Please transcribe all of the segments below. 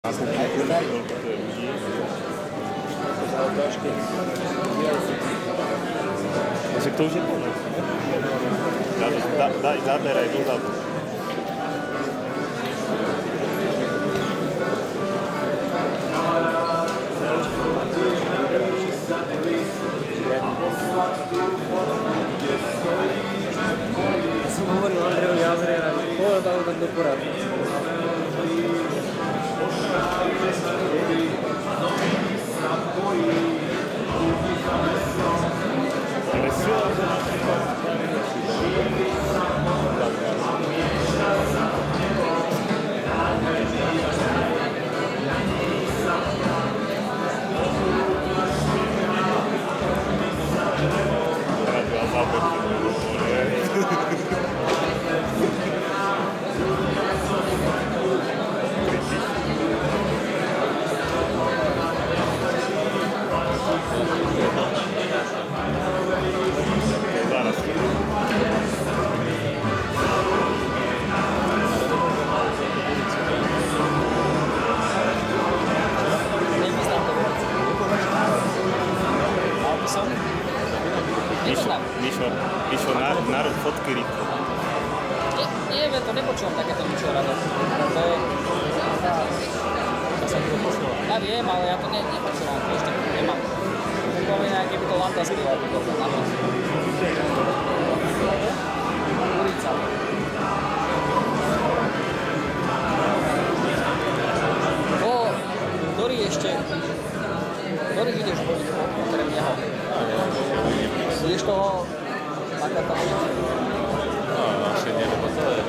Však to už je konec. Daj záber aj dozadu. Ja som hovoril Andrejovi Jazrera, že povedal tak do poradu. Išlo národ fotky rýchlo. Nie, to nepočúvam takéto ničo rado. To je... Ja som to počúval. Ja viem, ale ja to nepočúvam, to ešte nemám. Poviem, aký by to Lanta spieval, to na to. Ulica. Ktorý ideš voliť okrem neho? Ideš toho Makata voliť? No, asi nie, lebo to je...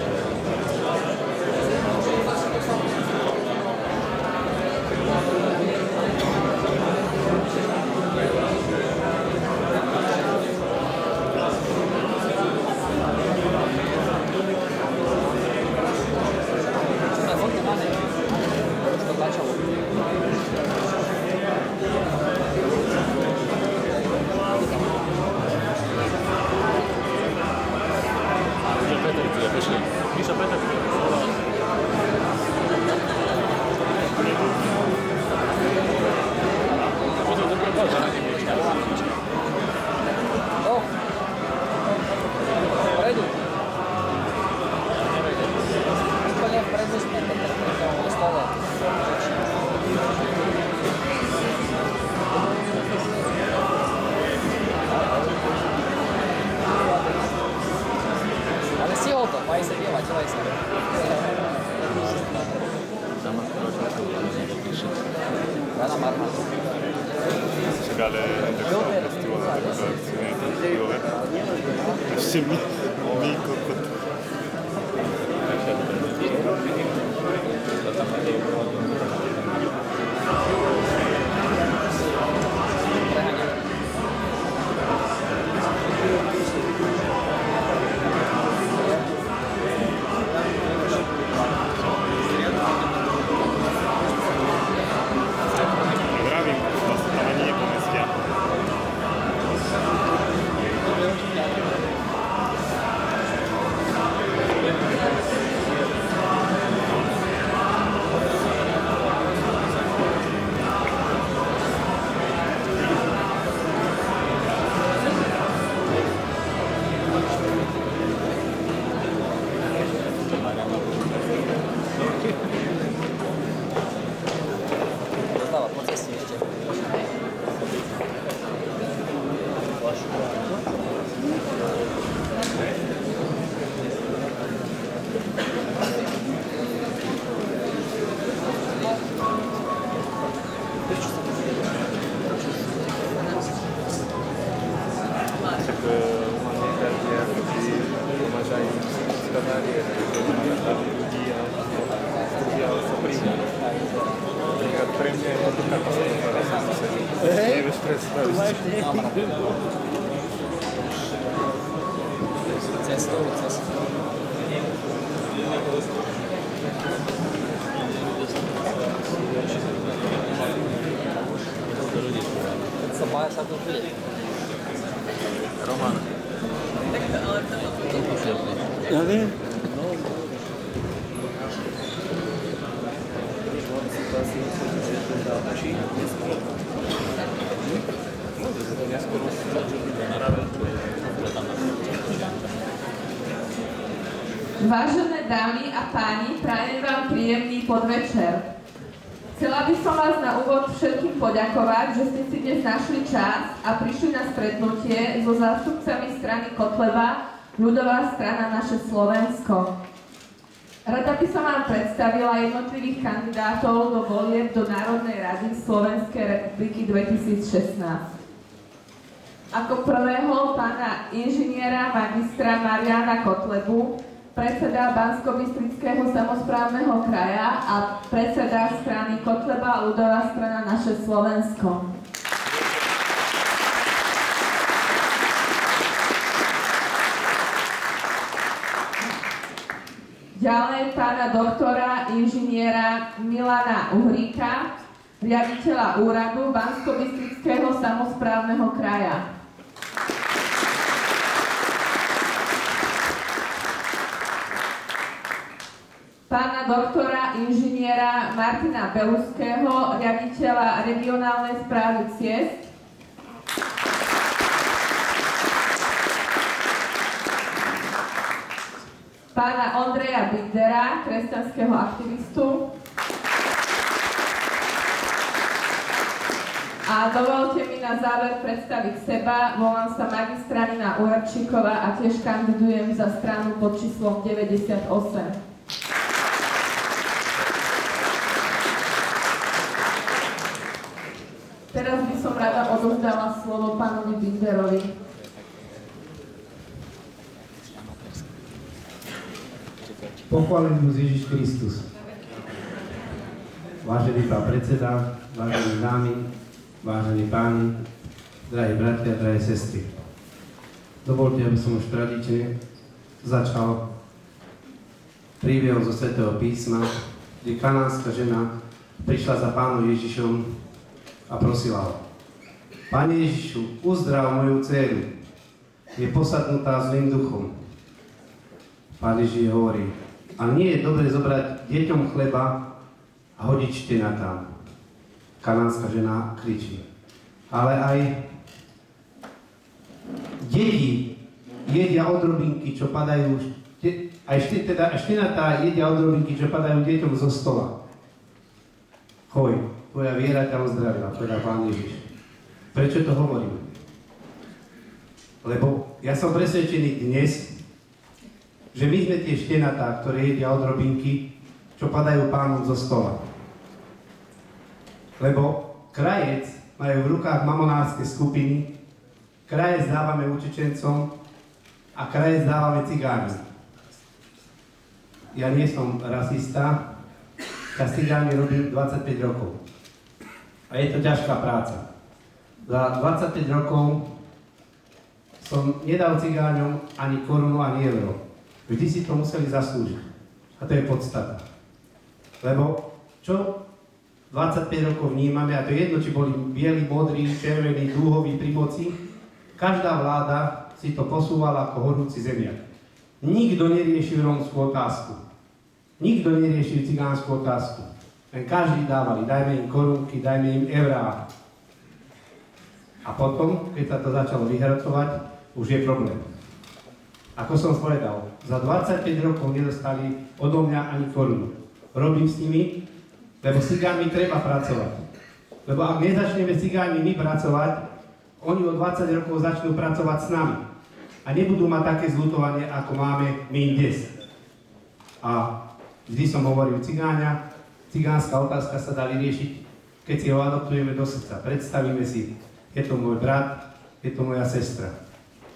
Roman. Ja viem. či neskôr. Môže sa to neskôr už začať na rade, čo je tam na Vážené dámy a páni, prajem vám príjemný podvečer. Chcela by som vás na úvod všetkým poďakovať, že ste si dnes našli čas a prišli na stretnutie so zástupcami strany Kotleba, ľudová strana Naše Slovensko. Rada by som vám predstavila jednotlivých kandidátov do volieb do Národnej rady Slovenskej republiky 2016. Ako prvého pána inžiniera magistra Mariána Kotlebu, predseda Banskobystrického samosprávneho kraja a predseda strany Kotleba ľudová strana Naše Slovensko. Ďalej pána doktora inžiniera Milana Uhríka, riaditeľa úradu Banskobystrického samosprávneho kraja. Pána doktora inžiniera Martina Beluského, riaditeľa regionálnej správy ciest. Pána Ondreja Bindera, kresťanského aktivistu. A dovolte mi na záver predstaviť seba. Volám sa magistra Nina Uherčíková a tiež kandidujem za stranu pod číslom 98. Teraz by som rada odovzdala slovo pánovi Binderovi. Pochválený Boh Ježiš Kristus. Vážený pán predseda, vážené dámy, vážení páni, drahí bratia, drahé sestry. Dovolte, aby som už tradične začal príbehom zo Svätého písma, kde kanánska žena prišla za pánom Ježišom a prosila ho: Pane Ježišu, uzdrav moju dceru, je posadnutá zlým duchom. Pán Ježiš hovorí: a nie je dobre zobrať deťom chleba a hodiť štenatám. Kanánska žena kričí: ale aj deti jedia odrobinky, čo padajú, aj štenatá jedia odrobinky, čo padajú deťom zo stola. Choj, tvoja viera ťa ozdravila, povedal Pán Ježiš. Prečo to hovorím? Lebo ja som presvedčený dnes, že my sme tie štenatá, ktoré jedia odrobinky, čo padajú Pánom zo stola. Lebo krajec majú v rukách mamonárske skupiny, krajec dávame utečencom a krajec dávame cigáňom. Ja nie som rasista, ja s cigánmi robím 25 rokov. A je to ťažká práca. Za 25 rokov som nedal cigáňom ani korunu, ani euro. Vždy si to museli zaslúžiť. A to je podstata. Lebo čo 25 rokov vnímame, a to je jedno, či boli bieli, modrí, červení, dúhoví pri moci, každá vláda si to posúvala ako horúci zemiak. Nikto neriešil rómskú otázku. Nikto neriešil cigánsku otázku. Len každý dávali, dajme im korunky, dajme im eurá. A potom, keď sa to začalo vyhracovať, už je problém. Ako som povedal, za 25 rokov nedostali odo mňa ani korunu. Robím s nimi, lebo s cigánmi treba pracovať. Lebo ak nezačneme s cigánmi my pracovať, oni o 20 rokov začnú pracovať s nami. A nebudú mať také zľutovanie, ako máme my dnes. A vždy som hovoril cigáňa, cigánska otázka sa dá vyriešiť, keď si ho adoptujeme do srdca. Predstavíme si, je to môj brat, je to moja sestra.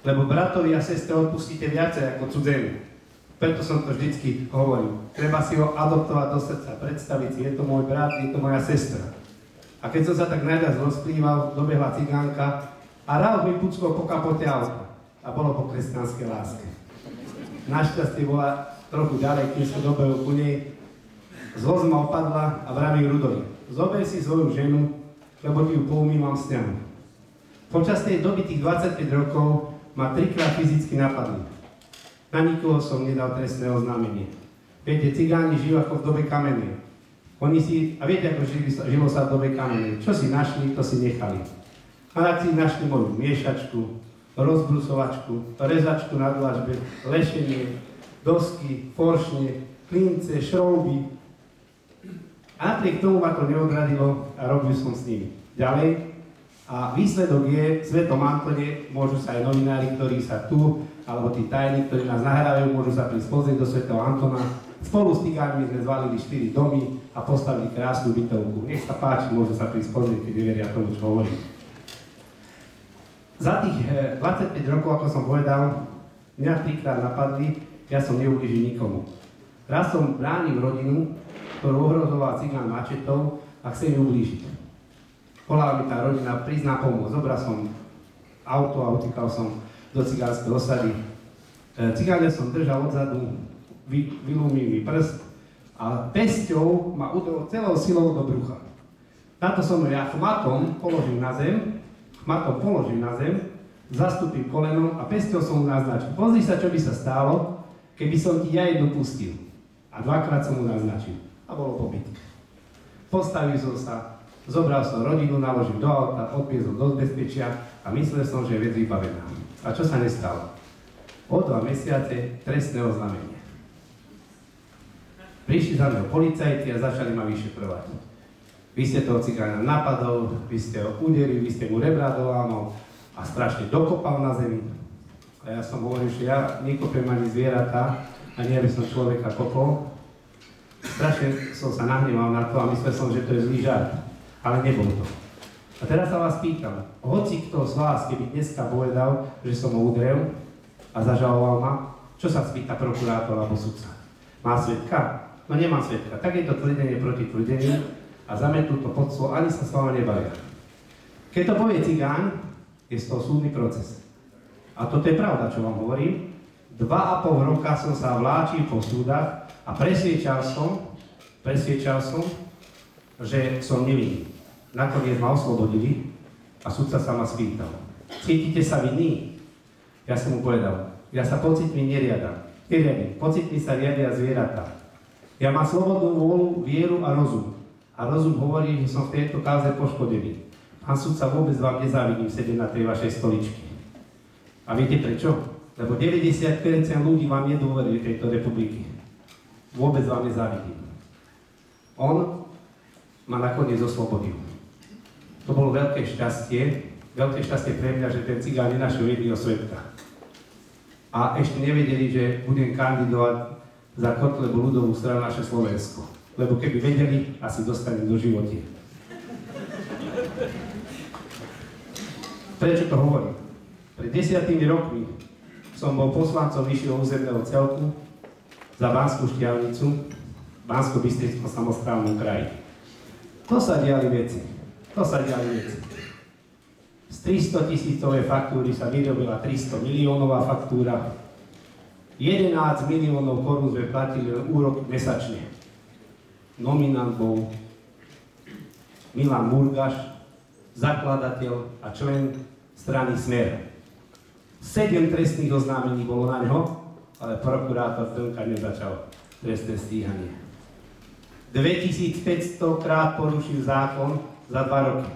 Lebo bratovi a sestre odpustíte viacej ako cudzému. Preto som to vždycky hovoril. Treba si ho adoptovať do srdca, predstaviť si, je to môj brat, je to moja sestra. A keď som sa tak najviac rozplýval, dobehla cigánka a rád mi puckol po kapote auta. A bolo po kresťanskej láske. Našťastie bola trochu ďalej, keď som dobehol ku nej. Zlosť ma opadla a vravím Rudovi: zober si svoju ženu, lebo ti ju poumývam s ňou. Počas tej doby, tých 25 rokov, ma 3-krát fyzicky napadli. Na nikoho som nedal trestné oznámenie. Viete, cigáni žijú ako v dobe kamennej. Oni si, a viete, ako žilo sa v dobe kamene, čo si našli, to si nechali. A tak si našli moju miešačku, rozbrusovačku, rezačku na dlažbe, lešenie, dosky, foršne, klince, šrouby. A napriek tomu ma to neodradilo a robil som s nimi ďalej. A výsledok je, v Svetom Antone môžu sa aj novinári, ktorí sa tu, alebo tí tajní, ktorí nás nahrávajú, môžu sa prísť pozrieť do Svätého Antona. Spolu s Cigánmi sme zvalili 4 domy a postavili krásnu bytovku. Nech sa páči, môžu sa prísť pozrieť, keď neveria tomu, čo hovorím. Za tých 25 rokov, ako som povedal, mňa 3-krát napadli, ja som neublížil nikomu. Raz som bránil rodinu, ktorú ohrozoval cigán mačetou a chce mi ublížiť. Volala mi tá rodina, prísť na pomoc. Zobral som auto a utíkal som do cigánskej osady. Cigáne som držal odzadu, vylúmil mi prst a pesťou ma udrel celou silou do brucha. Táto som ja chmatom položil na zem, zastúpil kolenom a pesťou som mu naznačil. Pozri sa, čo by sa stalo, keby som ti ja jednu pustil. A 2-krát som mu naznačil. A bolo pobyt. Postavil som sa, zobral som rodinu, naložil do auta, odviezol do bezpečia a myslel som, že je vec vybavená. A čo sa nestalo? O 2 mesiace trestné oznámenie. Prišli za mnou policajti a začali ma vyšetrovať. Vy ste toho cigána napadol, vy ste ho uderili, vy ste mu rebra dolámal a strašne dokopal na zemi. A ja som hovoril, že ja nekopem ani zvieratá, ani aby som človeka kopol. Strašne som sa nahneval na to a myslel som, že to je zlý žart. Ale nebol to. A teraz sa vás pýtam, hoci kto z vás, keby dneska povedal, že som ho udrel a zažaloval ma, čo sa spýta prokurátor alebo sudca? Má svedka? No nemá svedka. Tak je to tvrdenie proti tvrdeniu a zametú to pod stôl, ani sa s vama nebavia. Keď to povie cigán, je z toho súdny proces. A toto je pravda, čo vám hovorím. 2,5 roka som sa vláčil po súdach a presviečal som, že som nevinný. Nakoniec ma oslobodili a sudca sa ma spýtal. Cítite sa vinný? Ja som mu povedal, ja sa pocitmi neriadam. Pocitmi sa riadia zvieratá. Ja mám slobodnú vôľu, vieru a rozum. A rozum hovorí, že som v tejto káze poškodený. Pán sudca, vôbec vám nezávidím sedieť na tej vašej stoličke. A viete prečo? Lebo 90% ľudí vám nedôveruje tejto republiky. Vôbec vám nezávidím. On ma nakoniec oslobodil. To bolo veľké šťastie pre mňa, že ten cigán nenašiel jedného svedka. A ešte nevedeli, že budem kandidovať za Kotlebovú ľudovú stranu Naše Slovensko. Lebo keby vedeli, asi dostanem do živote. Prečo to hovorím? Pred 10 rokmi som bol poslancom vyššieho územného celku za Banskú Štiavnicu v Banskobystrickom samosprávnom kraji. To sa diali veci. Z 300 000-ovej faktúry sa vyrobila 300 miliónová faktúra. 11 miliónov korún sme platili úrok mesačne. Nominant bol Milan Murgaš, zakladateľ a člen strany Smer. 7 trestných oznámení bolo na ňo, ale prokurátor Trnka nezačal trestné stíhanie. 2500 krát porušil zákon za 2 roky.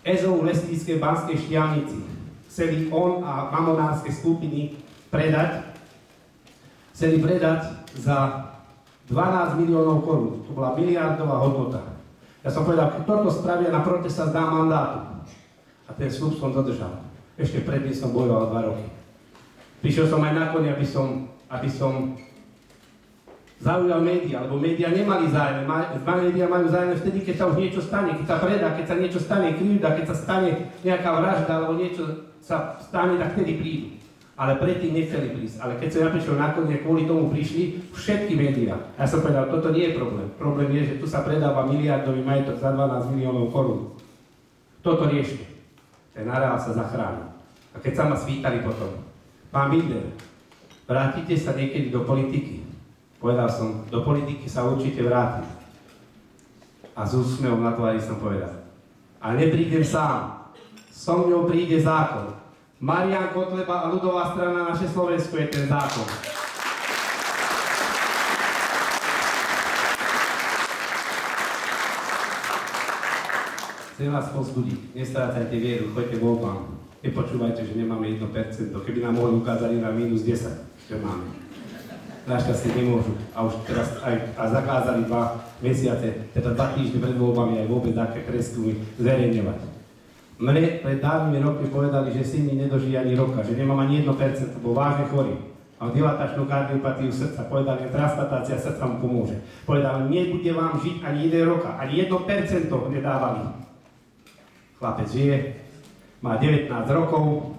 EZO v Lesníckej Banskej Štiavnici chceli on a mamonárske skupiny chceli predať za 12 miliónov korún. To bola miliardová hodnota. Ja som povedal, keď toto spravia na protest, sa zdá mandátu. A ten sľub som dodržal. Ešte predtým som bojoval 2 roky. Prišiel som aj na koni, aby som zaujal médiá, lebo médiá nemali zájem. Médiá majú zájem vtedy, keď sa už niečo stane, keď sa predá, keď sa niečo stane, krivda, keď sa stane nejaká vražda, alebo niečo sa stane, tak vtedy prídu. Ale predtým nechceli prísť. Ale keď som ja prišiel na koni, kvôli tomu prišli všetky médiá. A ja som povedal, toto nie je problém. Problém je, že tu sa predáva miliardový majetok za 12 miliónov korún. Toto riešte. Ten areál sa zachránil. A keď sa ma svítali potom, pán Binder, vrátite sa niekedy do politiky. Povedal som, do politiky sa určite vrátim. A s úsmevom na tvári som povedal, a neprídem sám, so mňou príde zákon. Marián Kotleba a ľudová strana Naše Slovensko je ten zákon. Chcem vás povzbudiť, nestrácajte vieru, choďte voľbám. Nepočúvajte, že nemáme 1%, keby nám mohli ukázať na minus 10, čo máme. Našťastie nemôžu. A už teraz aj zakázali 2 mesiace, teda 2 týždne pred voľbami aj vôbec také preskumy zverejňovať. Mne pred dávnymi rokmi povedali, že syn mi nedožije ani roka, že nemám ani 1%, bol vážne chorý. Mám dilatačnú kardiopatiu srdca, povedali, že transplantácia srdca mu pomôže. Povedali, nebude vám žiť ani 1 roka, ani 1% nedávali. Chlapec žije, má 19 rokov,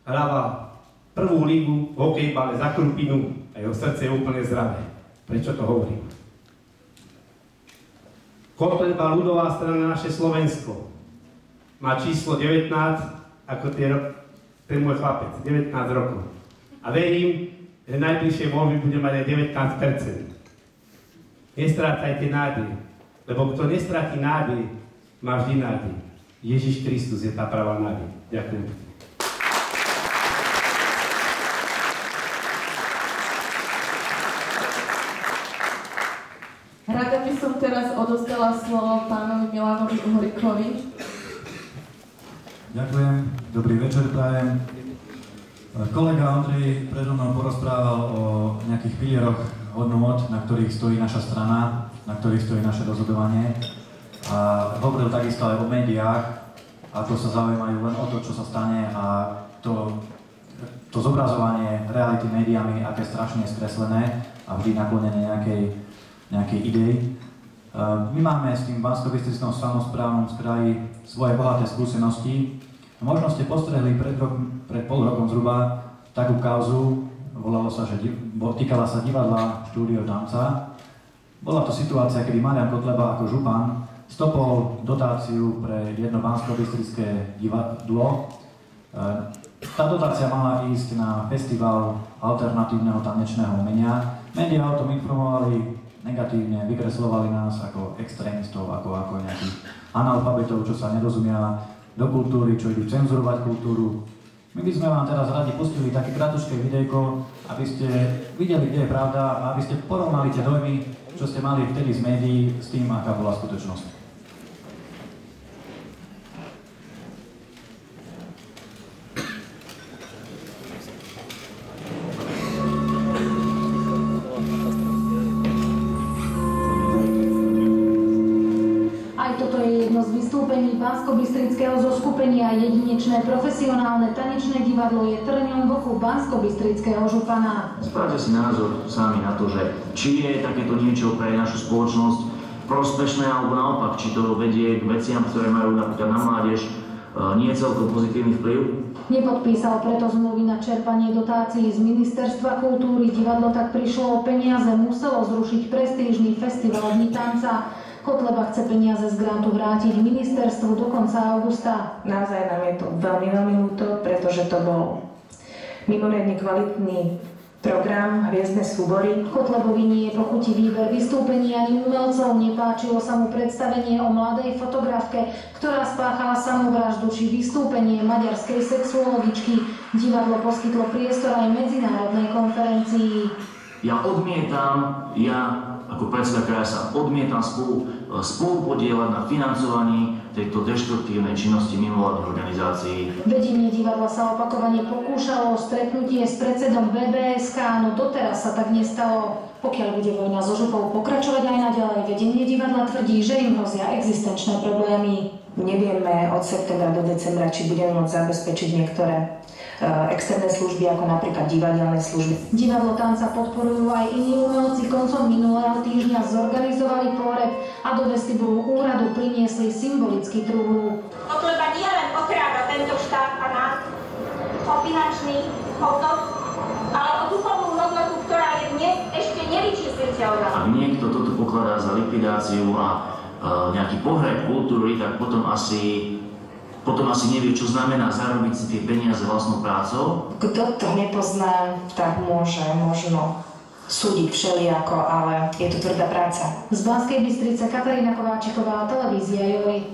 hráva prvú lígu v hokejbale za Krupinu a jeho srdce je úplne zdravé. Prečo to hovorím? Kotleba ľudová strana Naše Slovensko má číslo 19 ako ten môj chlapec, 19 rokov. A verím, že najbližšie voľby bude mať aj 19%. Nestrácajte nádej, lebo kto nestratí nádej, má vždy nádej. Ježiš Kristus je tá pravá nádej. Ďakujem. Rada by som teraz odozdala slovo pánovi Milanovi Uhorikovi. Ďakujem, dobrý večer prajem. Kolega Ondrej predo mnou porozprával o nejakých pilieroch hodnôt, na ktorých stojí naša strana, na ktorých stojí naše rozhodovanie. A hovoril takisto aj o médiách, ako sa zaujímajú len o to, čo sa stane a to zobrazovanie reality médiami, aké strašne skreslené a vždy naklonené nejakej idei. My máme s tým Banskobystrickom samosprávnom kraji svoje bohaté skúsenosti. Možno ste postrehli pred pol rokom zhruba takú kauzu, týkala sa divadla Štúdio Tanca. Bola to situácia, kedy Marian Kotleba ako župan stopol dotáciu pre jedno banskobystrické divadlo. Tá dotácia mala ísť na festival alternatívneho tanečného umenia. Médiá o tom informovali negatívne, vykreslovali nás ako extrémistov, ako nejakých analfabetov, čo sa nerozumia do kultúry, čo idú cenzurovať kultúru. My by sme vám teraz radi pustili také kratučké videjko, aby ste videli, kde je pravda a aby ste porovnali tie dojmy, čo ste mali vtedy z médií s tým, aká bola skutočnosť. Banskobystrického zoskupenia jedinečné profesionálne tanečné divadlo je trňom v oku banskobystrického župana. Spravte si názor sami na to, že či je takéto niečo pre našu spoločnosť prospešné, alebo naopak, či to vedie k veciam, ktoré majú napríklad na mládež nie celkom pozitívny vplyv. Nepodpísal preto zmluvy na čerpanie dotácií z Ministerstva kultúry. Divadlo tak prišlo o peniaze, muselo zrušiť prestížny festival Dni tanca. Kotleba chce peniaze z grantu vrátiť ministerstvu do konca augusta. Naozaj nám je to veľmi, veľmi ľúto, pretože to bol mimoriadne kvalitný program, hviezdne súbory. Kotlebovi nie je pochutí výber vystúpení ani umelcov. Nepáčilo sa mu predstavenie o mladej fotografke, ktorá spáchala samovraždu, či vystúpenie maďarskej sexuologičky. Divadlo poskytlo priestor aj medzinárodnej konferencii. Ja ako predseda kraja sa odmietam spolupodielať na financovaní tejto deštruktívnej činnosti mimovládnych organizácií. Vedenie divadla sa opakovane pokúšalo o stretnutie s predsedom BBSK, no doteraz sa tak nestalo. Pokiaľ bude vojna so župou pokračovať aj naďalej, vedenie divadla tvrdí, že im hrozia existenčné problémy. Nevieme od septembra do decembra, či budeme môcť zabezpečiť niektoré externé služby, ako napríklad divadelné služby. Divadlo Tanca podporujú aj iní umelci. Koncom minulého týždňa zorganizovali pôreb a do vestibulu úradu priniesli symbolický truhlu. Kotleba nie len okráda tento štát a nás o finančný hodnot, ale o duchovnú hodnotu, ktorá je dnes ešte nevyčísliteľná. Ak niekto toto pokladá za likvidáciu a nejaký pohreb kultúry, tak potom asi nevie, čo znamená zarobiť si tie peniaze vlastnou prácou. Kto to nepozná, tak môže možno súdiť všelijako, ale je to tvrdá práca. Z Banskej Bystrice Katarína Kováčiková, televízia Joj.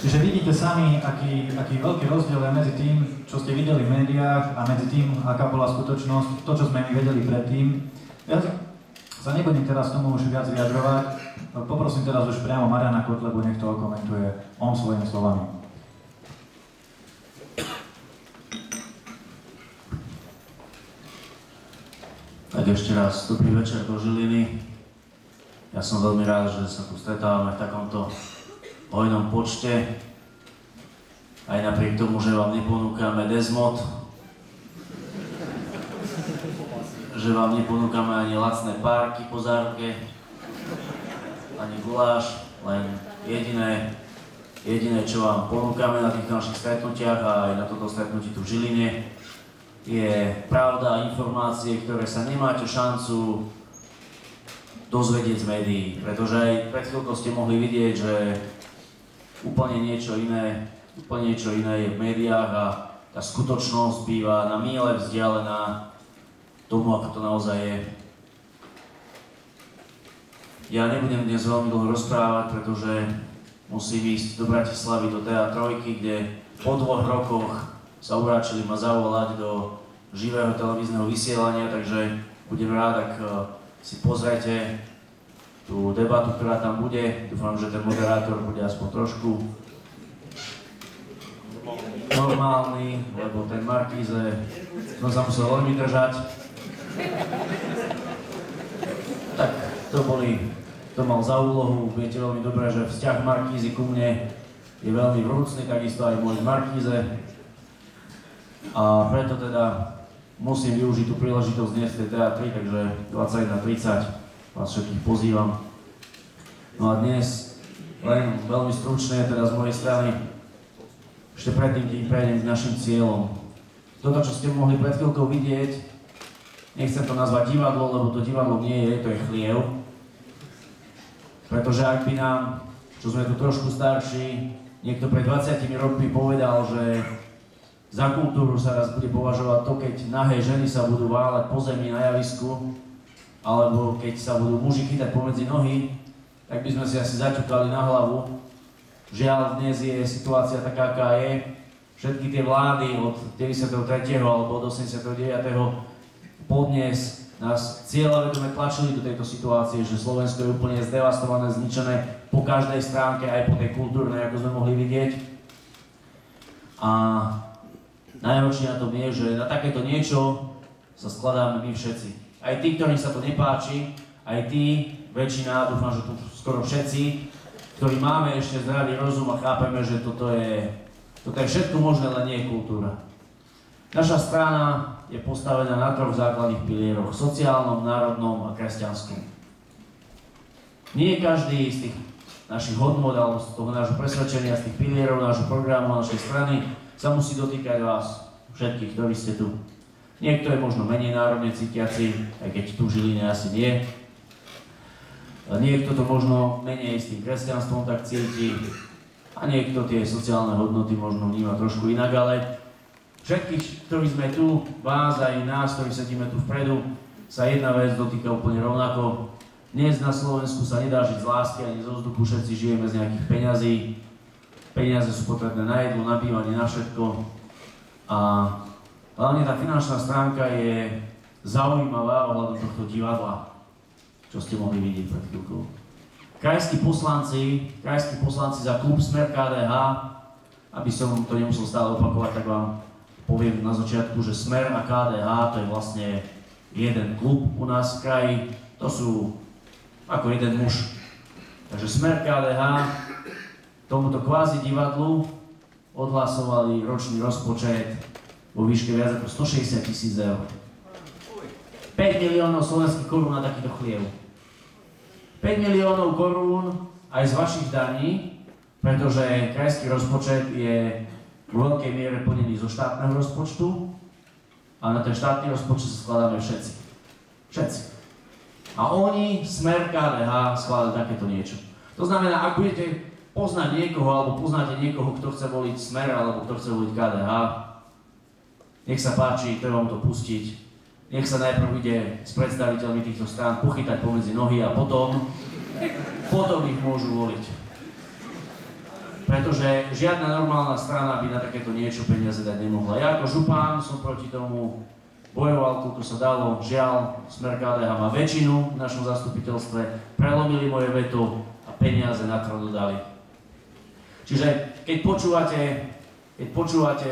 Čiže vidíte sami, aký veľký rozdiel je medzi tým, čo ste videli v médiách a medzi tým, aká bola skutočnosť, to, čo sme my vedeli predtým. Ja sa nebudem teraz tomu už viac vyjadrovať. Poprosím teraz už priamo Mariana Kotlebu, nech to okomentuje on svojimi slovami. Tak ešte raz dobrý večer do Žiliny. Ja som veľmi rád, že sa tu stretávame v takomto hojnom počte. Aj napriek tomu, že vám neponúkame Desmod, že vám neponúkame ani lacné párky po zárke, ani guláš, len jediné, čo vám ponúkame na týchto našich stretnutiach a aj na toto stretnutí tu v Žiline, je pravda a informácie, ktoré sa nemáte šancu dozvedieť z médií, pretože aj pred chvíľkou ste mohli vidieť, že úplne niečo iné je v médiách a tá skutočnosť býva na míle vzdialená tomu, ako to naozaj je. Ja nebudem dnes veľmi dlho rozprávať, pretože musím ísť do Bratislavy, do TA3, kde po 2 rokoch sa uráčili ma zavolať do živého televízneho vysielania, takže budem rád, ak si pozriete tú debatu, ktorá tam bude. Dúfam, že ten moderátor bude aspoň trošku normálny, lebo ten Markíze som sa musel veľmi držať. Tak to mal za úlohu. Viete veľmi dobre, že vzťah Markízy ku mne je veľmi vrúcný, takisto aj môj Markíze. A preto teda musím využiť tú príležitosť dnes v tej TA3, takže 21:30 vás všetkých pozývam. No a dnes len veľmi stručne teda z mojej strany, ešte predtým, kým prejdem k našim cieľom. Toto, čo ste mohli pred chvíľkou vidieť, nechcem to nazvať divadlo, lebo to divadlo nie je, to je chliev. Pretože ak by nám, čo sme tu trošku starší, niekto pred 20 rokmi povedal, že za kultúru sa raz bude považovať to, keď nahé ženy sa budú váľať po zemi na javisku, alebo keď sa budú muži chytať pomedzi nohy, tak by sme si asi zaťukali na hlavu. Žiaľ, dnes je situácia taká, aká je. Všetky tie vlády od 93. alebo od 89. podnes nás cieľavedome tlačili do tejto situácie, že Slovensko je úplne zdevastované, zničené po každej stránke, aj po tej kultúrnej, ako sme mohli vidieť. A najhoršie na tom je, že na takéto niečo sa skladáme my všetci. Aj tí, ktorým sa to nepáči, aj tí, väčšina, dúfam, že tu skoro všetci, ktorí máme ešte zdravý rozum a chápeme, že toto je všetko možné, len nie je kultúra. Naša strana je postavená na 3 základných pilieroch: sociálnom, národnom a kresťanskom. Nie každý z tých našich hodnôt alebo z toho nášho presvedčenia, z tých pilierov nášho programu, našej strany sa musí dotýkať vás, všetkých, ktorí ste tu. Niekto je možno menej národne cítiaci, aj keď tu v Žiline asi nie. Niekto to možno menej s tým kresťanstvom tak cíti a niekto tie sociálne hodnoty možno vníma trošku inak, ale všetkých, ktorí sme tu, vás aj nás, ktorí sedíme tu vpredu, sa jedna vec dotýka úplne rovnako. Dnes na Slovensku sa nedá žiť z lásky ani zo vzduchu, všetci žijeme z nejakých peňazí. Peniaze sú potrebné na jedlo, na bývanie, na všetko. A hlavne tá finančná stránka je zaujímavá ohľadom tohto divadla, čo ste mohli vidieť pred chvíľkou. Krajskí poslanci za klub Smer KDH, aby som to nemusel stále opakovať, tak vám poviem na začiatku, že Smer a KDH to je vlastne jeden klub u nás v kraji, to sú ako jeden muž. Takže Smer KDH tomuto kvázi divadlu odhlasovali ročný rozpočet vo výške viac ako 160 000 eur. 5 miliónov slovenských korún na takýto chliev. 5 miliónov korún aj z vašich daní, pretože krajský rozpočet je v veľkej miere plnený zo štátneho rozpočtu a na ten štátny rozpočet sa skladáme všetci. Všetci. A oni, Smer KDH, skladajú takéto niečo. To znamená, ak budete poznať niekoho, alebo poznáte niekoho, kto chce voliť Smer, alebo kto chce voliť KDH, nech sa páči, treba mu to pustiť. Nech sa najprv ide s predstaviteľmi týchto strán pochytať pomedzi nohy a potom ich môžu voliť. Pretože žiadna normálna strana by na takéto niečo peniaze dať nemohla. Ja ako župan som proti tomu bojoval, koľko sa dalo. Žiaľ, Smer KDH má väčšinu v našom zastupiteľstve, prelomili moje veto a peniaze na to dodali. Čiže keď počúvate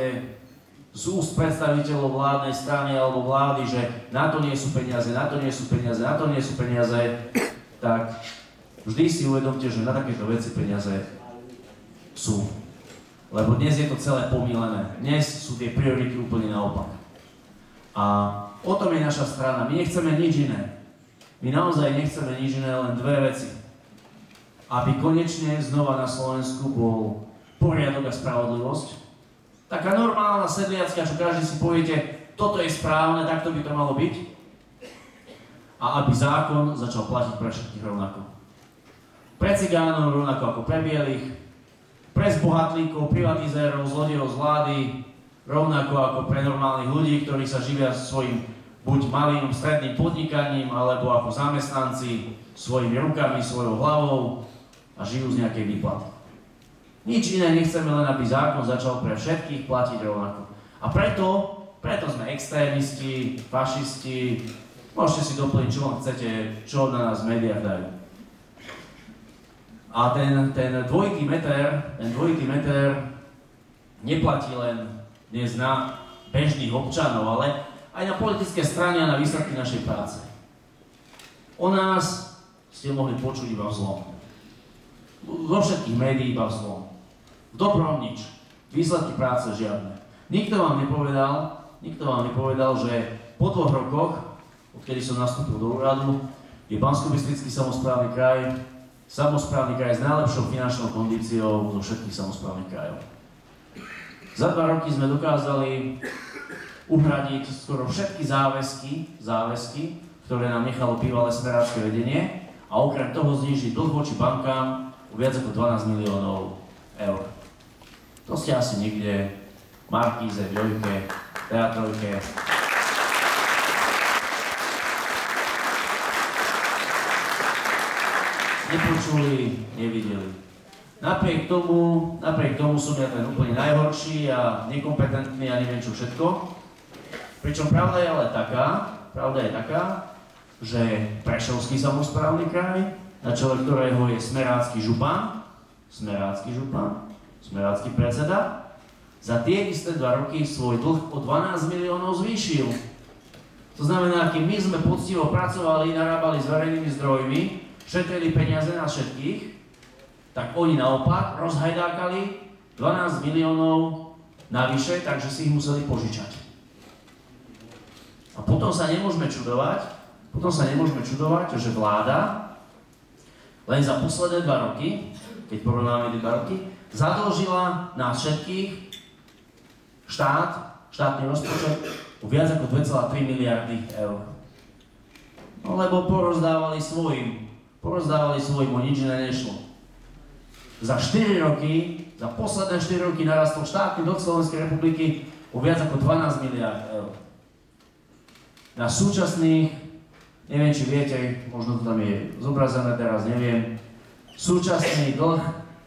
z úst predstaviteľov vládnej strany alebo vlády, že na to nie sú peniaze, na to nie sú peniaze, na to nie sú peniaze, tak vždy si uvedomte, že na takéto veci peniaze sú. Lebo dnes je to celé pomílené. Dnes sú tie priority úplne naopak. A o tom je naša strana. My nechceme nič iné. My naozaj nechceme nič iné, len dve veci. Aby konečne znova na Slovensku bol poriadok a spravodlivosť. Taká normálna sedliacka, čo každý si poviete, toto je správne, takto by to malo byť. A aby zákon začal platiť pre všetkých rovnako. Pre cigánov rovnako ako pre bielých, pre zbohatlíkov, privatizérov, zlodejov z vlády, rovnako ako pre normálnych ľudí, ktorí sa živia svojim buď malým, stredným podnikaním, alebo ako zamestnanci svojimi rukami, svojou hlavou a žijú z nejakej výplaty. Nič iné nechceme, len aby zákon začal pre všetkých platiť rovnako. A preto sme extrémisti, fašisti, môžete si doplniť, čo len chcete, čo na nás v médiách dajú. A ten dvojitý meter neplatí len dnes na bežných občanov, ale aj na politické strany a na výsledky našej práce. O nás ste mohli počuť iba v zlom. Vo všetkých médií iba v zlom. V dobrom nič. Výsledky práce žiadne. Nikto vám nepovedal, že po 2 rokoch, odkedy som nastúpil do úradu, je Banskobystrický samosprávny kraj s najlepšou finančnou kondíciou zo všetkých samosprávnych krajov. Za 2 roky sme dokázali uhradiť skoro všetky záväzky, ktoré nám nechalo bývalé smerácké vedenie a okrem toho znížiť dlh voči bankám o viac ako 12 miliónov eur. To ste asi niekde v Markíze, v Jojke, v Teatrojke. Nepočuli, nevideli. Napriek tomu som ja ten úplne najhorší a nekompetentný a neviem čo všetko. Pričom pravda je taká, že Prešovský samosprávny kraj, na čele ktorého je smerácky župan, smerácky predseda, za tie isté 2 roky svoj dlh o 12 miliónov zvýšil. To znamená, keď my sme poctivo pracovali, narábali s verejnými zdrojmi, šetrili peniaze na všetkých, tak oni naopak rozhajdákali 12 miliónov navyše, takže si ich museli požičať. A potom sa nemôžeme čudovať, že vláda len za posledné 2 roky, keď porovnáme 2 roky, zadlžila nás všetkých štátny rozpočet o viac ako 2,3 miliardy eur. No lebo porozdávali svojim, o nič iné nešlo. Za posledné 4 roky narastol štátny dlh Slovenskej republiky o viac ako 12 miliard eur. Na súčasných, neviem či viete, možno to tam je zobrazené teraz, neviem, súčasný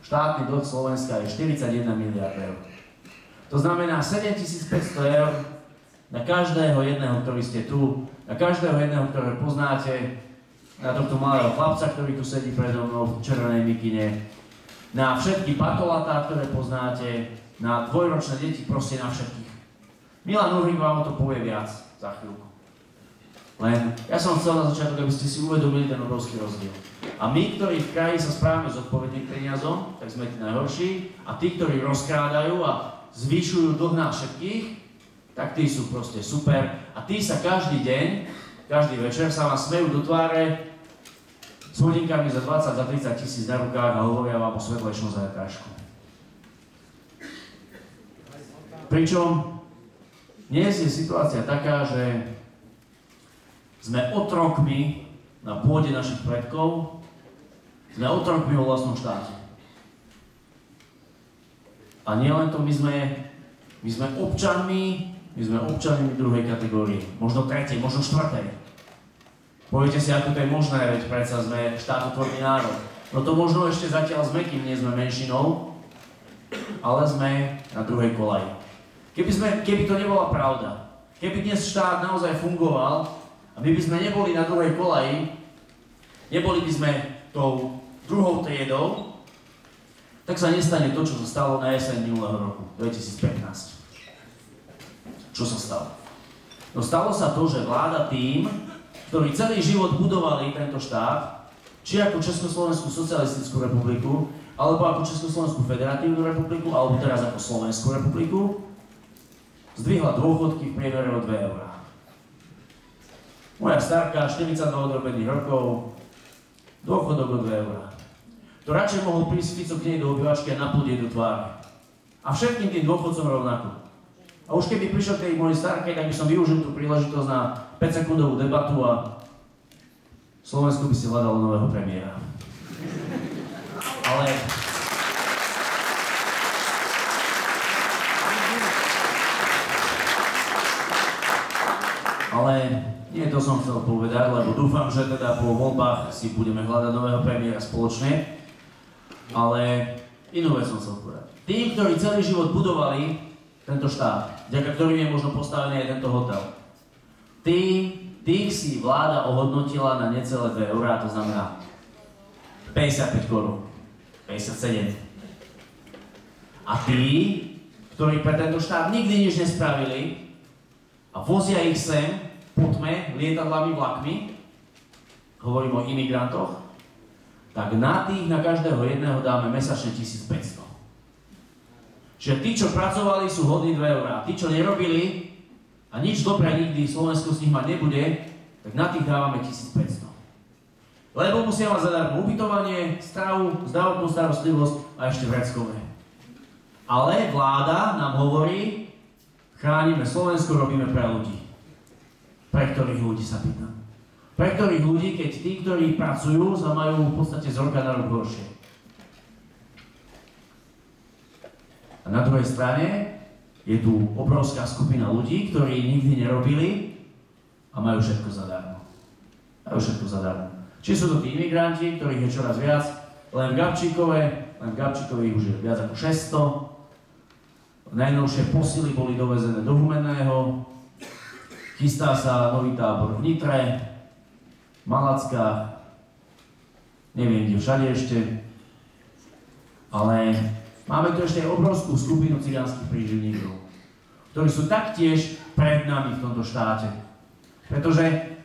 štátny dlh Slovenska je 41 miliard eur. To znamená 7 500 eur na každého jedného, ktorý ste tu, na každého jedného, ktorého poznáte, na tohto malého chlapca, ktorý tu sedí predo mnou v červenej mikine, na všetky patolatá, ktoré poznáte, na dvojročné deti, proste na všetkých. Milan Uhrík vám o to povie viac za chvíľku. Len ja som chcel na začiatok, aby ste si uvedomili ten obrovský rozdiel. A my, ktorí v kraji sa správame zodpovedne k peniazom, tak sme tí najhorší, a tí, ktorí rozkrádajú a zvyšujú dlh na všetkých, tak tí sú proste super. A tí sa každý deň, každý večer sa vám smejú do tváre s hodinkami za 20, za 30 tisíc na rukách a hovoria vám o svetlejšom zajtrajšku. Pričom dnes je situácia taká, že sme otrokmi na pôde našich predkov, sme otrokmi vo vlastnom štáte. A nielen to, my sme občanmi druhej kategórie, možno tretej, možno štvrtej. Poviete si, ako to je možné, veď predsa sme štátotvorný národ. No to možno ešte zatiaľ sme, kým nie sme menšinou, ale sme na druhej kolaji. Keby to nebola pravda, keby dnes štát naozaj fungoval a my by sme neboli na druhej kolaji, neboli by sme tou druhou triedou, tak sa nestane to, čo sa stalo na jeseň minulého roku, 2015. Čo sa stalo? No stalo sa to, že vláda tým, ktorí celý život budovali tento štát, či ako Československú socialistickú republiku, alebo ako Československú federatívnu republiku, alebo teraz ako Slovenskú republiku, zdvihla dôchodky v priemere o 2 eurá. Moja starka, 42 odrobených rokov, dôchodok o 2 eurá. To radšej mohol prísť Fico k nej do obývačky a naplúdiť do tváre. A všetkým tým dôchodcom rovnako. A už keby prišiel k tej mojej starke, tak by som využil tú príležitosť na 5-sekundovú debatu a Slovensko by si hľadalo nového premiéra. Ale nie to som chcel povedať, lebo dúfam, že teda po voľbách si budeme hľadať nového premiéra spoločne. Ale inú vec som chcel povedať. Tí, ktorí celý život budovali tento štát, vďaka ktorým je možno postavený aj tento hotel, tých si vláda ohodnotila na necelé 2 eurá, to znamená 55 korún, 57. A tí, ktorí pre tento štát nikdy nič nespravili a vozia ich sem po tme lietadlami, vlakmi, hovorím o imigrantoch, tak na tých, na každého jedného dáme mesačne 1500. Čiže tí, čo pracovali, sú hodní 2 eurá. Tí, čo nerobili a nič dobré nikdy Slovensko s nich mať nebude, tak na tých dávame 1500. Lebo musia mať zadarmo ubytovanie, stravu, zdravotnú starostlivosť a ešte vreckové. Ale vláda nám hovorí, chránime Slovensko, robíme pre ľudí. Pre ktorých ľudí sa pýtam? Pre ktorých ľudí, keď tí, ktorí pracujú, sa majú v podstate z roka na rok horšie. A na druhej strane je tu obrovská skupina ľudí, ktorí nikdy nerobili a majú všetko zadarmo. Majú všetko zadarmo. Či sú to tí imigranti, ktorých je čoraz viac, len v Gabčíkove už je viac ako 600. Najnovšie posily boli dovezené do Humenného, chystá sa nový tábor v Nitre, Malackách, neviem kde všade ešte, ale máme tu ešte aj obrovskú skupinu cigánskych príživníkov, ktorí sú taktiež pred nami v tomto štáte. Pretože,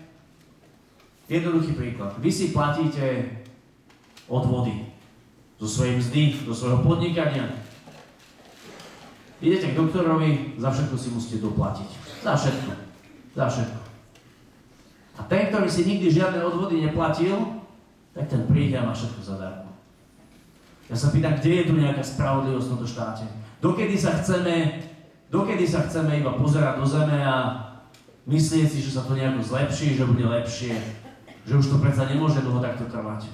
jednoduchý príklad, vy si platíte odvody zo svojej mzdy, do svojho podnikania. Idete k doktorovi, za všetko si musíte doplatiť. Za všetko. Za všetko. A ten, ktorý si nikdy žiadne odvody neplatil, tak ten príde a má všetko zadarmo. Ja sa pýtam, kde je tu nejaká spravodlivosť v tomto štáte? Dokedy sa chceme iba pozerať do zeme a myslieť si, že sa to nejako zlepší, že bude lepšie, že už to predsa nemôže dlho takto trvať.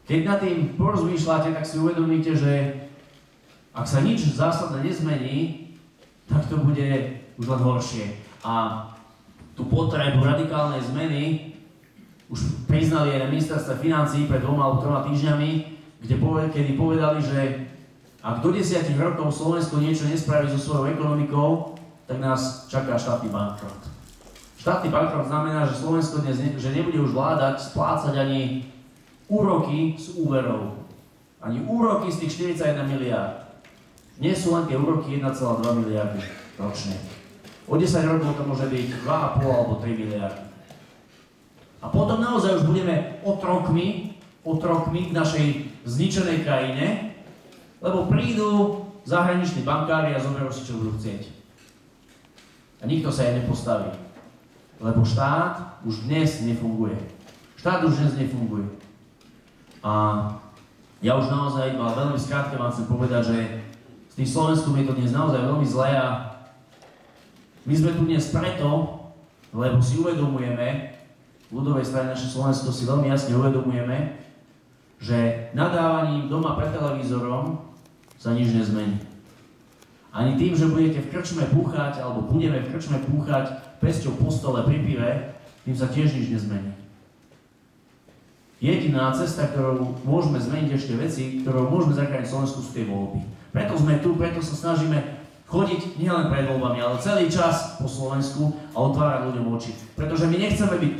Keď nad tým porozmýšľate, tak si uvedomíte, že ak sa nič zásadne nezmení, tak to bude už len horšie. A tú potrebu radikálnej zmeny už priznali aj na ministerstve financií pred 2 alebo 3 týždňami, kedy povedali, že ak do 10 rokov Slovensko niečo nespraví so svojou ekonomikou, tak nás čaká štátny bankrot. Štátny bankrot znamená, že Slovensko dnes nebude už vládať splácať ani úroky z úverov. Ani úroky z tých 41 miliárd. Nie sú len tie úroky 1,2 miliardy ročne. O 10 rokov to môže byť 2,5 alebo 3 miliardy. A potom naozaj už budeme otrokmi k našej zničenej krajine, lebo prídu zahraniční bankári a zoberú si, čo budú chcieť. A nikto sa jej nepostaví. Lebo štát už dnes nefunguje. A ja už naozaj veľmi skrátke vám chcem povedať, že s tým Slovenskom je to dnes naozaj veľmi zlé a my sme tu dnes preto, lebo si uvedomujeme, v ľudovej strane naše Slovensko si veľmi jasne uvedomujeme, že nadávaním doma pred televízorom sa nič nezmení. Ani tým, že budete v krčme búchať, alebo budeme v krčme búchať pesťou po stole pri pive, tým sa tiež nič nezmení. Jediná cesta, ktorou môžeme zmeniť ešte veci, ktorou môžeme zachrániť Slovensku, sú tie voľby. Preto sme tu, preto sa snažíme v chodiť nielen pred voľbami, ale celý čas po Slovensku a otvárať ľuďom oči. Pretože my nechceme byť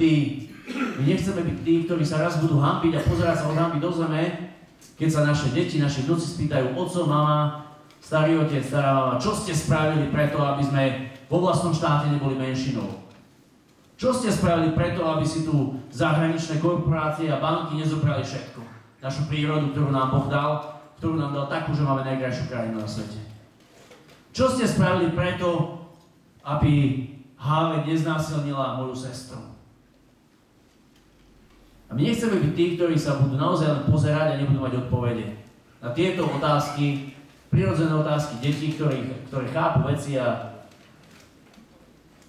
tí, ktorí sa raz budú hanbiť a pozerať sa od hanby do zeme, keď sa naše deti, naši vnúci spýtajú: oco, mama, starý otec, stará mama, čo ste spravili preto, aby sme vo vlastnom štáte neboli menšinou? Čo ste spravili preto, aby si tu zahraničné korporácie a banky nezobrali všetko? Našu prírodu, ktorú nám Boh dal, ktorú nám dal takú, že máme najkrajšiu krajinu na svete. Čo ste spravili preto, aby Háve neznásilnila moju sestru? A my nechceme byť tí, ktorí sa budú naozaj len pozerať a nebudú mať odpovede na tieto otázky, prirodzené otázky detí, ktoré chápu veci a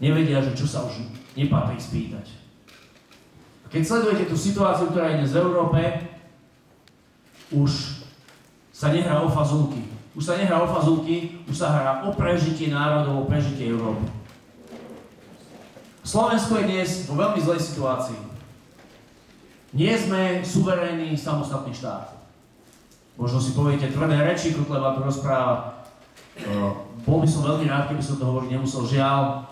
nevedia, že čo sa už nepatrí spýtať. A keď sledujete tú situáciu, ktorá je dnes v Európe, už sa nehrá o fazulky. Už sa nehrá o fazulky, už sa hrá o prežitie národov, o prežitie Európy. Slovensko je dnes vo veľmi zlej situácii. Nie sme suverénny samostatný štát. Možno si poviete tvrdé reči, Kotleba tu rozpráva. Bol by som veľmi rád, keby som to hovoriť nemusel. Žiaľ,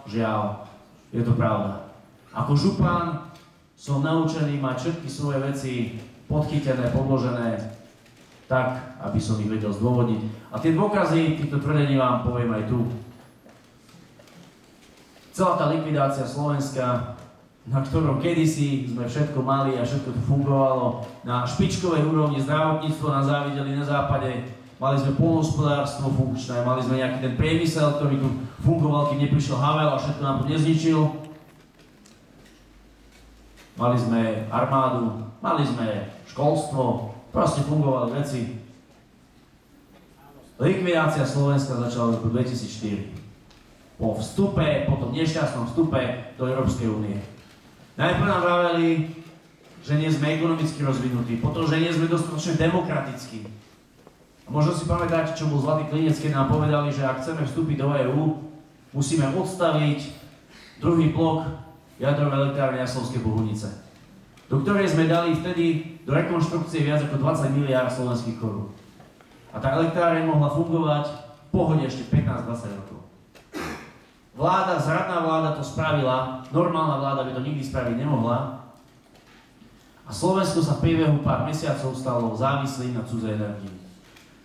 je to pravda. Ako župan som naučený mať všetky svoje veci podchytené, podložené, tak, aby som ich vedel zdôvodniť. A tie dôkazy týchto tvrdení vám poviem aj tu. Celá tá likvidácia Slovenska, na ktorom kedysi sme všetko mali a všetko tu fungovalo, na špičkovej úrovni zdravotníctvo nás závideli na západe, mali sme poľnohospodárstvo funkčné, mali sme nejaký ten priemysel, ktorý tu fungoval, keď neprišiel Havel a všetko nám to nezničil. Mali sme armádu, mali sme školstvo, proste fungovali veci. Likvidácia Slovenska začala v roku 2004. Po tom nešťastnom vstupe do Európskej únie. Najprv nám vraveli, že nie sme ekonomicky rozvinutí, potom, že nie sme dostatočne demokratickí. A možno si pamätáte, čo bol Zlatý klinec, keď nám povedali, že ak chceme vstúpiť do EÚ, musíme odstaviť druhý blok jadrovej elektrárne Jaslovské Bohunice, do ktorej sme dali vtedy do rekonštrukcie viac ako 20 miliárd slovenských korún. A tá elektráreň mohla fungovať v pohode ešte 15-20 rokov. Zradná vláda to spravila, normálna vláda by to nikdy spraviť nemohla. A Slovensko sa v priebehu pár mesiacov stalo závislým na cudzej energii.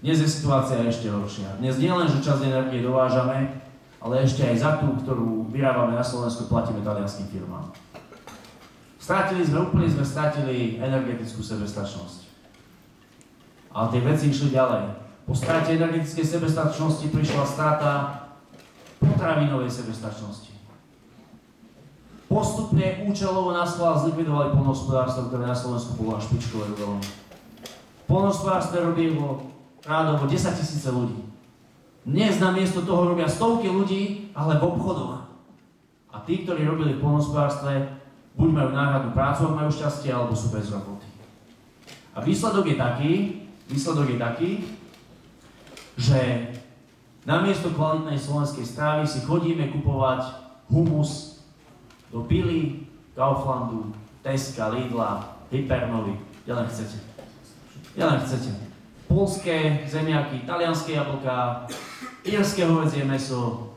Dnes je situácia ešte horšia. Dnes nie len, že časť energie dovážame, ale ešte aj za tú, ktorú vyrábame na Slovensku, platíme talianským firmám. Úplne sme stratili energetickú sebestačnosť. Ale tie veci išli ďalej. Po strate energetickej sebestačnosti prišla strata potravinovej sebestačnosti. Postupne účelovo naschvál zlikvidovali poľnohospodárstvo, ktoré na Slovensku bolo na špičkovej úrovni. V poľnohospodárstve robilo rádovo 10 000 ľudí. Dnes namiesto toho robia stovky ľudí, ale v obchodoch. A tí, ktorí robili v poľnohospodárstve, buď majú náhradnú prácu, ak majú šťastie, alebo sú bez roboty. A výsledok je taký, že namiesto kvalitnej slovenskej strávy si chodíme kupovať humus do Billy, Kauflandu, Teska, Lidla, Hypernovy, kde len chcete. Poľské zemiaky, talianské jablká, írske hovädzie mäso,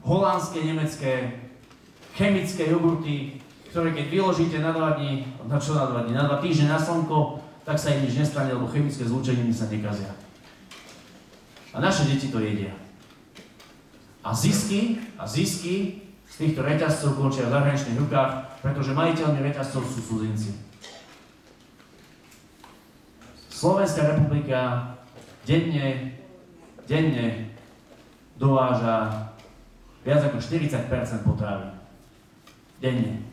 holandské, nemecké, chemické jogurty, ktoré keď vyložíte na 2 týždne na slnko, tak sa im nič nestane, lebo chemické zlúčeniny sa nekazia. A naše deti to jedia. A zisky z týchto reťazcov končia v zahraničných rukách, pretože majiteľmi reťazcov sú cudzinci. Slovenská republika denne dováža viac ako 40% potravín. Denne.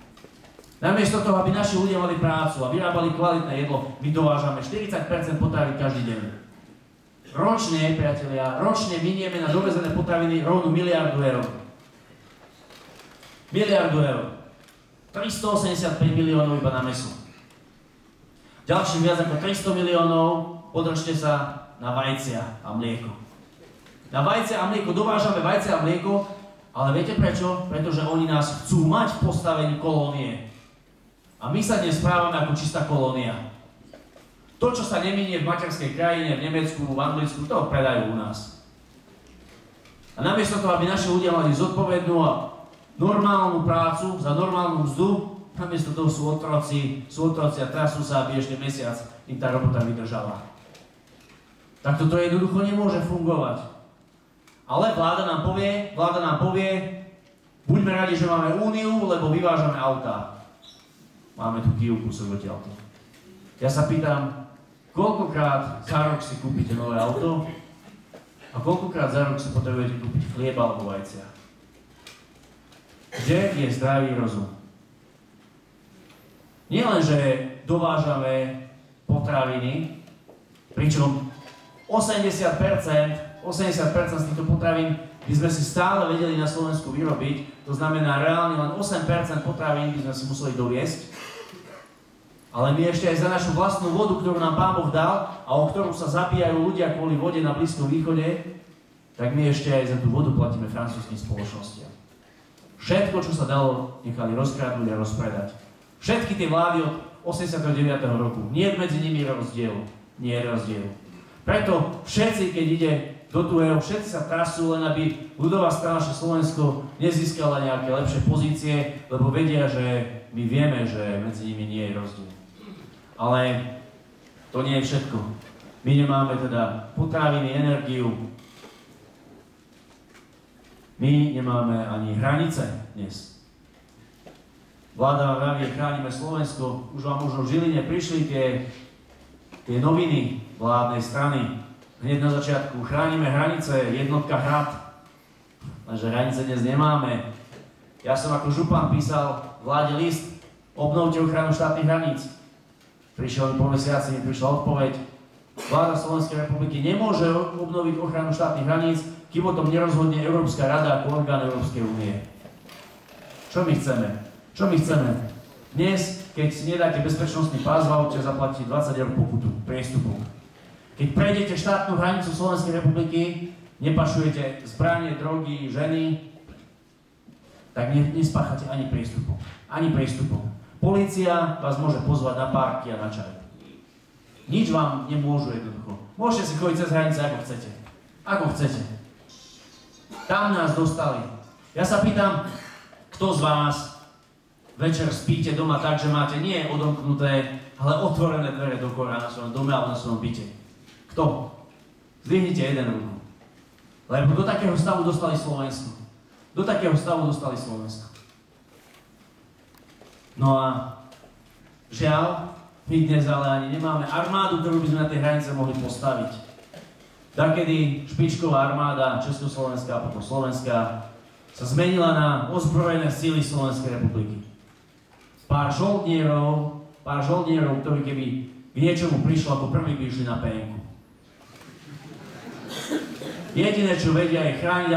Namiesto toho, aby naši ľudia mali prácu a vyrábali kvalitné jedlo, my dovážame 40% potravín každý deň. Ročne, priatelia, minieme na dovezené potraviny rovno miliardu eur. 385 miliónov iba na mäso. Ďalším viac ako 300 miliónov, podržte sa, na vajcia a mlieko. Na vajcia a mlieko dovážame vajcia a mlieko, ale viete prečo? Pretože oni nás chcú mať v postavení kolónie. A my sa dnes správame ako čistá kolónia. To, čo sa neminie v materskej krajine, v Nemecku, v Anglicku, to predajú u nás. A namiesto toho, aby naši ľudia mali zodpovednú a normálnu prácu za normálnu mzdu, namiesto toho sú otroci a trasú sa, aby ešte mesiac im tá robota vydržala. Tak toto jednoducho nemôže fungovať. Ale vláda nám povie, buďme radi, že máme úniu, lebo vyvážame autá. Máme tu Kiu kúsok odtiaľto. Ja sa pýtam, koľkokrát za rok si kúpite nové auto a koľkokrát za rok si potrebujete kúpiť chlieba alebo vajcia? Kde je zdravý rozum? Nie len, že dovážame potraviny, pričom 80% z týchto potravín by sme si stále vedeli na Slovensku vyrobiť, to znamená reálne len 8% potravín by sme si museli doviesť, ale my ešte aj za našu vlastnú vodu, ktorú nám Pán Boh dal a o ktorú sa zabíjajú ľudia kvôli vode na Blízkom východe, tak my ešte aj za tú vodu platíme francúzským spoločnostiam. Všetko, čo sa dalo, nechali rozkradnúť a rozpredať. Všetky tie vlády od 89. roku, nie je medzi nimi rozdielu. Nie je rozdielu. Preto všetci, keď ide do tuhého, všetci sa trasú, len aby ľudová strana naše Slovensko nezískala nejaké lepšie pozície, lebo vedia, že my vieme, že medzi nimi nie je rozdiel. Ale to nie je všetko. My nemáme teda potraviny, energiu. My nemáme ani hranice dnes. Vláda vám vraví, chránime Slovensko. Už vám možno v Žiline prišli tie noviny vládnej strany. Hneď na začiatku chránime hranice, jednotka Hrad. Lenže hranice dnes nemáme. Ja som ako župan písal vláde list, obnovte ochranu štátnych hraníc. Prišiel po mesiaci, mi prišla odpoveď. Vláda Slovenskej republiky nemôže obnoviť ochranu štátnych hraníc, kým o tom nerozhodne Európska rada ako orgán Európskej únie. Čo my chceme? Čo my chceme? Dnes, keď si nedáte bezpečnostný pás v aute, zaplatíte 20 eur pokutu, priestupu. Keď prejdete štátnu hranicu Slovenskej republiky, nepašujete zbranie, drogy, ženy, tak nespáchate ani priestupom. Ani priestupom. Polícia vás môže pozvať na párky a na čaj. Nič vám nemôžu jednoducho. Môžete si chodiť cez hranice ako chcete. Ako chcete. Tam nás dostali. Ja sa pýtam, kto z vás večer spíte doma tak, že máte nie odomknuté, ale otvorené dvere do kora na svojom dome alebo na svojom byte. Kto? Zdvihnite jeden ruku. Lebo do takého stavu dostali Slovensko. Do takého stavu dostali Slovensko. No a žiaľ, my dnes ale ani nemáme armádu, ktorú by sme na tej hranice mohli postaviť. Takedy špičková armáda Československá a potom Slovenská sa zmenila na ozbrojené síly Slovenskej republiky. Pár žoldnierov, ktorí keby k niečomu prišlo, ako prvý by išli na PN-ku. Jediné, čo vedia, je chrániť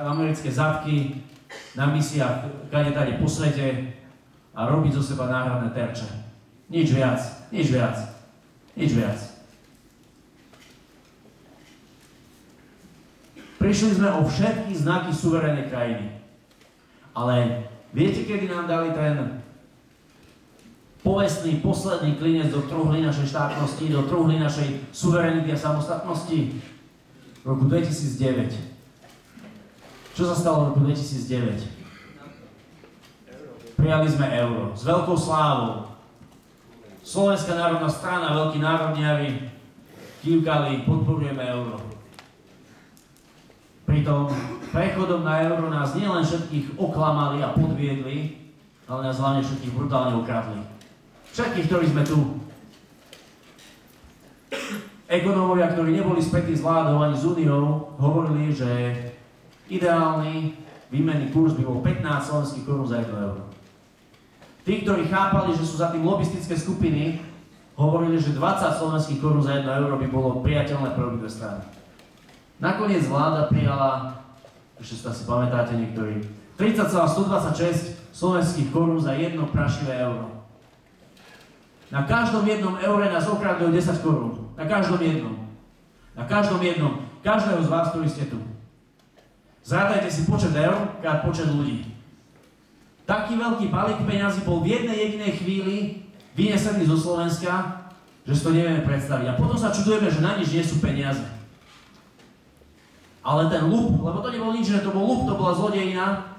americké zadky na misiách kade-tade po svete a robiť zo seba náhradné terče. Nič viac, nič viac, nič viac. Prišli sme o všetky znaky suverénnej krajiny. Ale viete, kedy nám dali ten povestný posledný klinec do truhly našej štátnosti, do truhly našej suverenity a samostatnosti? V roku 2009. Čo sa stalo v roku 2009? Prijali sme euro s veľkou slávou. Slovenská národná strana, veľkí národniari kývkali, podporujeme euro. Pritom prechodom na euro nás nielen všetkých oklamali a podviedli, ale nás hlavne všetkých brutálne ukradli. Všetkých, ktorí sme tu. Ekonómovia, ktorí neboli spätí s vládou ani s úniou, hovorili, že ideálny výmenný kurz by bol 15 slovenských korún za 1 euro. Tí, ktorí chápali, že sú za tým lobistické skupiny, hovorili, že 20 slovenských korún za 1 euro by bolo priateľné pre obidve strany. Nakoniec vláda prijala, ešte si pamätáte niektorí, 30,126 slovenských korún za 1 prašivé euro. Na každom jednom eure nás okradli o 10 korún. Na každom jednom. Na každom jednom. Každého z vás, ktorí ste tu. Zrádajte si počet eur krát počet ľudí. Taký veľký balík peňazí bol v jednej jedinej chvíli vynesený zo Slovenska, že si to nevieme predstaviť. A potom sa čudujeme, že na nič nie sú peniaze. Ale ten lup, lebo to nebolo nič, že to bol lup, to bola zlodejina,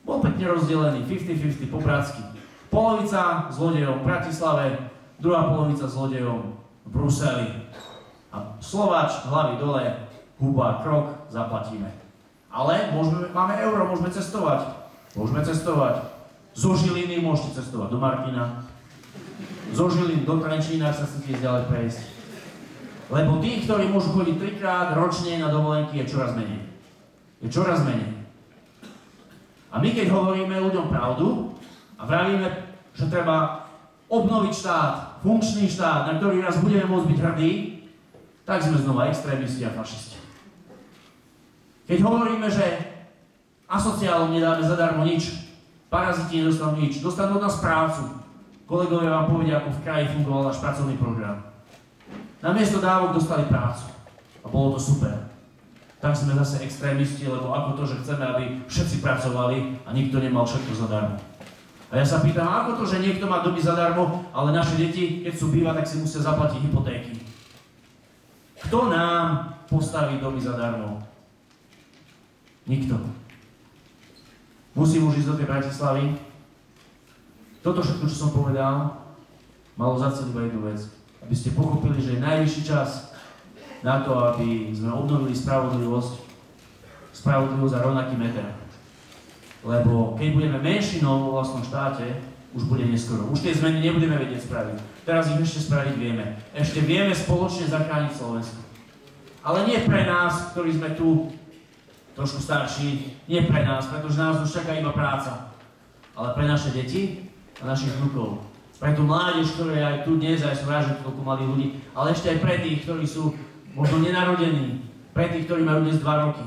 bol pekne rozdelený, 50-50, po bratsky. Polovica zlodejom v Bratislave, druhá polovica zlodejom v Bruseli. A Slováč, hlavy dole, huba, krok, zaplatíme. Ale máme euro, môžeme cestovať. Môžeme cestovať. Zo Žiliny môžete cestovať do Martina. Zo Žiliny do Trenčína, ak sa chcete ďalej prejsť. Lebo tí, ktorí môžu chodiť 3-krát ročne na dovolenky, je čoraz menej. Je čoraz menej. A my keď hovoríme ľuďom pravdu a vravíme, že treba obnoviť štát, funkčný štát, na ktorý raz budeme môcť byť hrdí, tak sme znova extrémisti a fašisti. Keď hovoríme, že asociálom nedáme zadarmo nič, paraziti nedostanú nič, dostanú od nás prácu. Kolegovia vám povedia, ako v kraji fungoval náš pracovný program. Namiesto dávok dostali prácu. A bolo to super. Tak sme zase extrémisti, lebo ako to, že chceme, aby všetci pracovali a nikto nemal všetko zadarmo. A ja sa pýtam, ako to, že niekto má domy zadarmo, ale naše deti, keď sú bývať, tak si musia zaplatiť hypotéky. Kto nám postaví domy zadarmo? Nikto. Musím už ísť do tej Bratislavy. Toto všetko, čo som povedal, malo za cieľ iba jednu vec. Aby ste pochopili, že je najvyšší čas na to, aby sme obnovili spravodlivosť za rovnaký meter. Lebo keď budeme menšinou vo vlastnom štáte, už bude neskoro. Už tie zmeny nebudeme vedieť spraviť. Teraz ich ešte spraviť vieme. Ešte vieme spoločne zachrániť Slovensko. Ale nie pre nás, ktorí sme tu trošku starší, nie pre nás, pretože nás už čaká iba práca. Ale pre naše deti a našich vnukov. Pre tú mládež, ktorá je aj tu dnes, aj sú rád, že toľko mladých ľudí, ale ešte aj pre tých, ktorí sú možno nenarodení, pre tých, ktorí majú dnes 2 roky.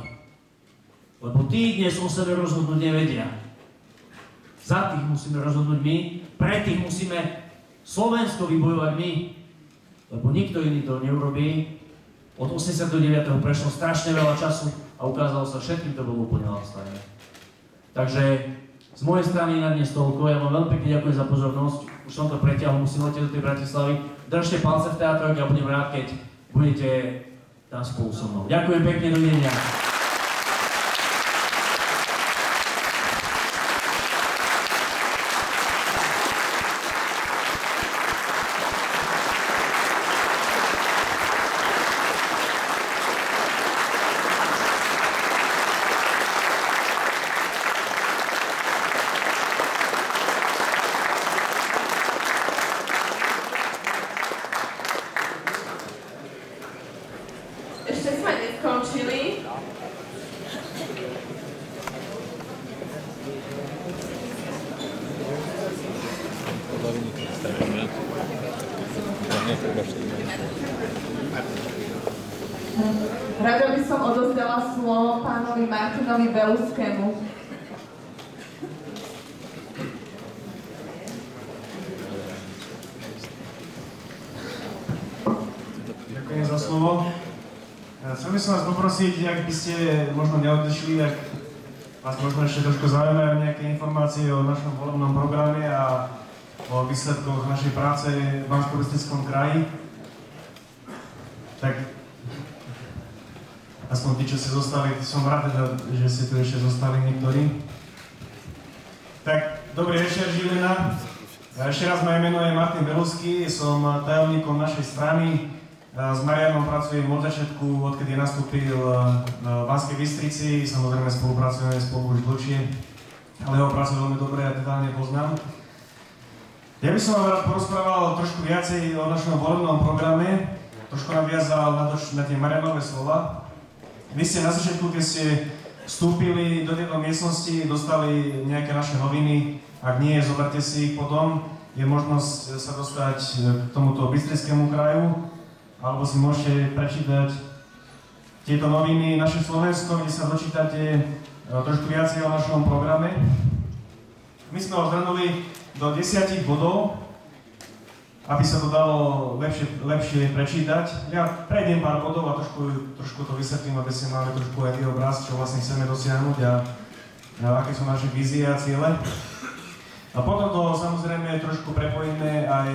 Lebo tí dnes o sebe rozhodnúť nevedia. Za tých musíme rozhodnúť my, pre tých musíme Slovensko vybojovať my, lebo nikto iný to neurobí. Od 89. prešlo strašne veľa času a ukázalo sa, všetkým to bolo úplne ľahostajné. Takže z mojej strany na dnes toľko, ja vám veľmi pekne ďakujem za pozornosť, už som to pretiahol, musím letieť do tej Bratislavy. Držte palce v teátroch a budem rád, keď budete tam spolu so mnou. Ďakujem pekne, dovidenia. Ešte sme neskončili. Rada by som odozdala slovo pánovi Martinovi Beluskému. Ďakujem za slovo. Chcel by som vás poprosiť, ak by ste možno neodišli, ak vás možno ešte trošku zaujímajú nejaké informácie o našom volebnom programe a o výsledkoch našej práce v Banskobystrickom kraji, tak aspoň tí, čo ste zostali, som rád, že ste tu ešte zostali niektorí. Tak, dobrý večer, Žilina. Ešte raz moje meno je Martin Belusky, som tajomníkom našej strany. S Marianom pracujem od začiatku, odkedy nastúpil v Banskej Bystrici. Samozrejme spolupracujeme spolu už dlhšie, ale jeho prácu veľmi dobre a detálne poznám. Ja by som vám rád porozprával trošku viacej o našom volebnom programe, trošku naviazal na tie Marianové slova. Vy ste na začiatku, keď ste vstúpili do tejto miestnosti, dostali nejaké naše noviny. Ak nie, zoberte si ich potom. Je možnosť sa dostať k tomuto Bystrickému kraju, alebo si môžete prečítať tieto noviny Naše Slovensko, kde sa dočítate trošku viacej o našom programe. My sme ho zhrnuli do 10 bodov, aby sa to dalo lepšie prečítať. Ja prejdem pár bodov a trošku to vysvetlím, aby ste mali trošku aj obraz, čo vlastne chceme dosiahnuť a aké sú naše vízie a ciele. A potom to samozrejme trošku prepojíme aj